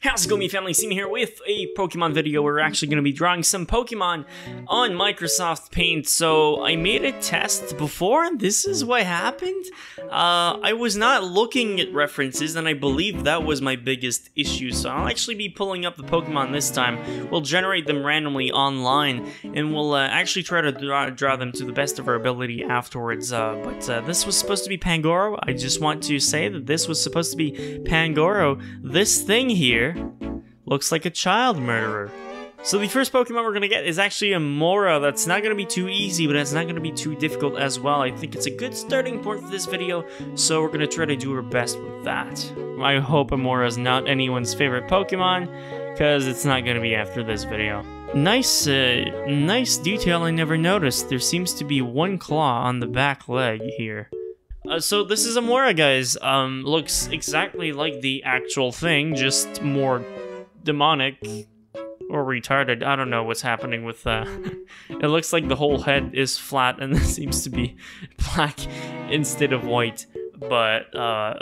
How's it going, me family? C.Mea here with a Pokemon video. We're actually going to be drawing some Pokemon on Microsoft Paint. So I made a test before, and this is what happened. I was not looking at references, and I believe that was my biggest issue. So I'll actually be pulling up the Pokemon this time. We'll generate them randomly online, and we'll actually try to draw them to the best of our ability afterwards. But this was supposed to be Pangoro. I just want to say that this was supposed to be Pangoro. This thing here looks like a child murderer. So the first Pokemon we're going to get is actually a Mora. That's not going to be too easy, but it's not going to be too difficult as well. I think it's a good starting point for this video, so we're going to try to do our best with that. I hope a Mora is not anyone's favorite Pokemon, because it's not going to be after this video. Nice detail I never noticed. There seems to be one claw on the back leg here. So this is a Mora, guys. Looks exactly like the actual thing, just more demonic or retarded. I don't know what's happening with that. It looks like the whole head is flat and it seems to be black instead of white. But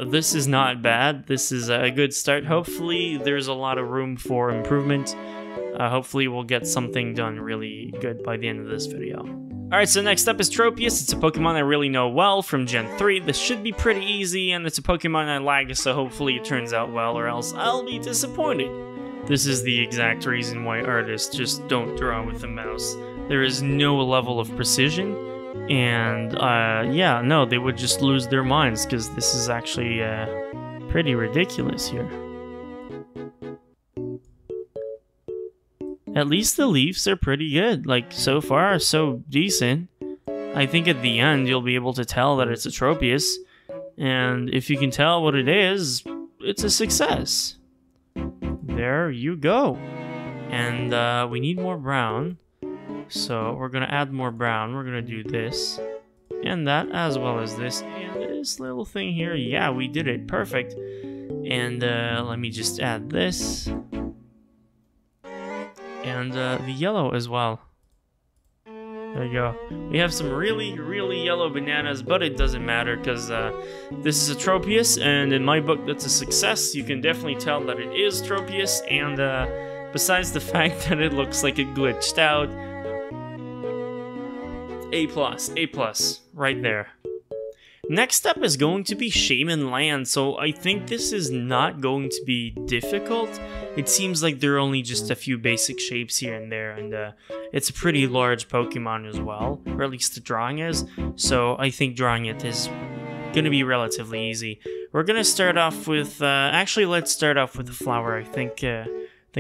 this is not bad. This is a good start. Hopefully there's a lot of room for improvement. Hopefully we'll get something done really good by the end of this video. Alright, so next up is Tropius. It's a Pokemon I really know well from Gen 3. This should be pretty easy, and it's a Pokemon I like, so hopefully it turns out well, or else I'll be disappointed. This is the exact reason why artists just don't draw with the mouse. There is no level of precision, and yeah, no, they would just lose their minds, because this is actually pretty ridiculous here. At least the leaves are pretty good. Like, so far, so decent. I think at the end, you'll be able to tell that it's a Tropius. And if you can tell what it is, it's a success. There you go. And we need more brown. So we're going to add more brown. We're going to do this. And that, as well as this. And this little thing here. Yeah, we did it. Perfect. And let me just add this. And the yellow as well. There you go. We have some really yellow bananas, but it doesn't matter because this is a Tropius, and in my book that's a success. You can definitely tell that it is Tropius, and besides the fact that it looks like it glitched out, A+, right there. Next up is going to be Shaman Land, so I think this is not going to be difficult. It seems like there are only just a few basic shapes here and there, and it's a pretty large Pokemon as well, or at least the drawing is, so I think drawing it is going to be relatively easy. We're going to start off with, actually let's start off with the flower. I think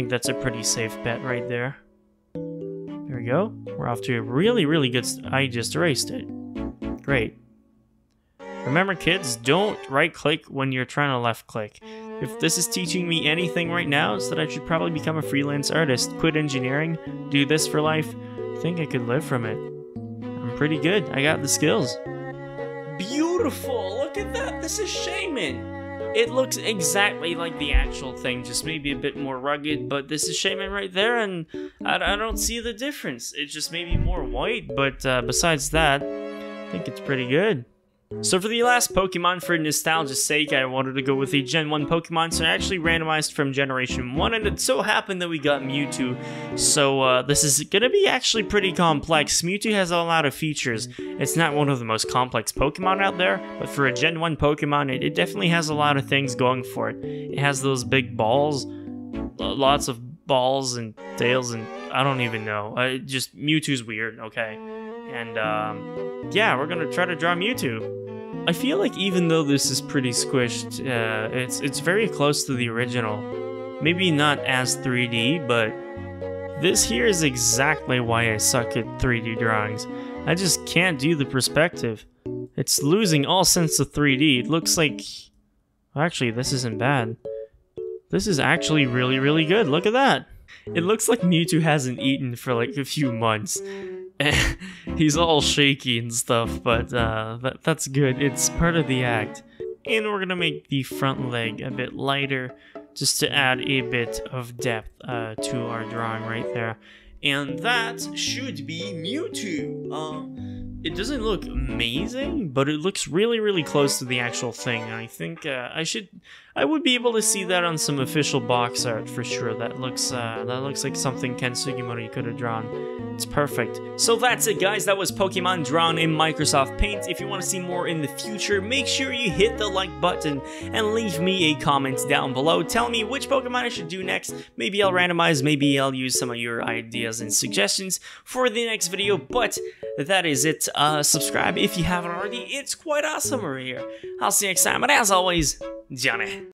that's a pretty safe bet right there. There we go. We're off to a really good I just erased it. Great. Remember, kids, don't right-click when you're trying to left-click. If this is teaching me anything right now, it's that I should probably become a freelance artist, quit engineering, do this for life. I think I could live from it. I'm pretty good. I got the skills. Beautiful! Look at that! This is Shaman! It looks exactly like the actual thing, just maybe a bit more rugged, but this is Shaman right there, and I don't see the difference. It's just maybe more white, but besides that, I think it's pretty good. So for the last Pokemon, for nostalgia's sake, I wanted to go with a Gen 1 Pokemon, so I actually randomized from Generation 1, and it so happened that we got Mewtwo. So this is gonna be actually pretty complex. Mewtwo has a lot of features. It's not one of the most complex Pokemon out there, but for a Gen 1 Pokemon, it definitely has a lot of things going for it. It has those big balls, lots of balls and tails, and I don't even know. Just Mewtwo's weird, okay? And yeah, we're gonna try to draw Mewtwo. I feel like even though this is pretty squished, it's very close to the original. Maybe not as 3D, but this here is exactly why I suck at 3D drawings. I just can't do the perspective. It's losing all sense of 3D. It looks like... Actually, this isn't bad. This is actually really good. Look at that! It looks like Mewtwo hasn't eaten for like a few months. He's all shaky and stuff, but that's good. It's part of the act. And we're gonna make the front leg a bit lighter, just to add a bit of depth to our drawing right there. And that should be Mewtwo. It doesn't look amazing, but it looks really close to the actual thing. And I think I should I would be able to see that on some official box art for sure. That looks like something Ken Sugimori could have drawn. It's perfect. So that's it, guys. That was Pokemon drawn in Microsoft Paint. If you want to see more in the future, make sure you hit the like button and leave me a comment down below. Tell me which Pokemon I should do next. Maybe I'll randomize, maybe I'll use some of your ideas and suggestions for the next video, but that is it. Subscribe if you haven't already. It's quite awesome over here. I'll see you next time, and as always, Johnny.